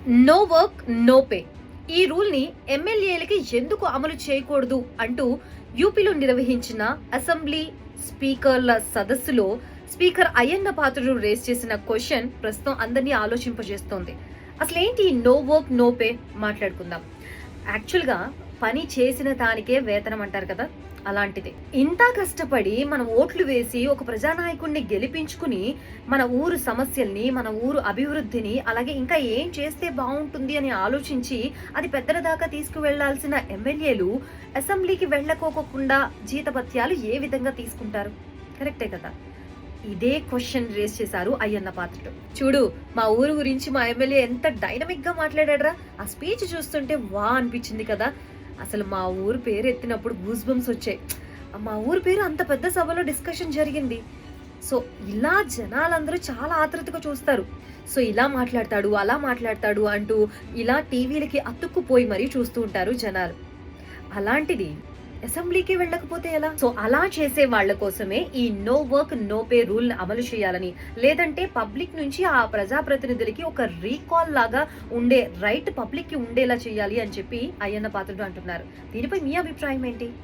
No work no pay ఈ rule ని ఎమ్మెల్యేలకి ఎందుకు అమలు చేయకూడదు అంటూ యూపీలో నిర్వహించిన అసెంబ్లీ స్పీకర్ల సదస్సులో స్పీకర్ అయ్యన్న పాత్రుడు రేస్ చేసిన క్వశ్చన్ ప్రస్తుతం అందరినీ ఆలోచింపజేస్తోంది. అసలేంటి నో వర్క్ నో పే మాట్లాడుకుందాం. యాక్చువల్ గా పని చేసిన దానికే వేతనం అంటారు కదా, అలాంటిది. ఇంత కష్టపడి మనం ఓట్లు వేసి ఒక ప్రజానాయకుడిని గెలిపించుకుని మన ఊరు సమస్యల్ని, మన ఊరు అభివృద్ధిని, అలాగే ఇంకా ఏం చేస్తే బాగుంటుంది అని ఆలోచించి అది పెద్దల దాకా తీసుకువెళ్లాల్సిన ఎమ్మెల్యేలు అసెంబ్లీకి వెళ్ళకోకుండా జీతభత్యాలు ఏ విధంగా తీసుకుంటారు? కరెక్టే కదా. ఇదే క్వశ్చన్ రేస్ చేశారు అయ్యన్న పాత్రుడు. చూడు, మా ఊరు గురించి మా ఎమ్మెల్యే ఎంత డైనమిక్ గా మాట్లాడాడ్రా. ఆ స్పీచ్ చూస్తుంటే వా అనిపించింది కదా. అసలు మా ఊరు పేరు ఎత్తినప్పుడు గూస్ బంప్స్ వచ్చాయి. మా ఊరు పేరు అంత పెద్ద సభలో డిస్కషన్ జరిగింది. సో ఇలా జనాలందరూ చాలా ఆతృతగా చూస్తారు. సో ఇలా మాట్లాడతాడు, అలా మాట్లాడతాడు అంటూ ఇలా టీవీలకి అతుక్కుపోయి మరీ చూస్తూ ఉంటారు జనాలు. అలాంటిది అసెంబ్లీకి వెళ్ళకపోతే ఎలా? సో అలా చేసే వాళ్ళ కోసమే ఈ no work no pay rule అమలు చేయాలని, లేదంటే పబ్లిక్ నుంచి ఆ ప్రజాప్రతినిధులకి ఒక రీకాల్ లాగా ఉండే రైట్ పబ్లిక్ కి ఉండేలా చేయాలి అని చెప్పి అయ్యన్న పాత్రుడు అంటున్నారు. దీనిపై మీ అభిప్రాయం ఏంటి?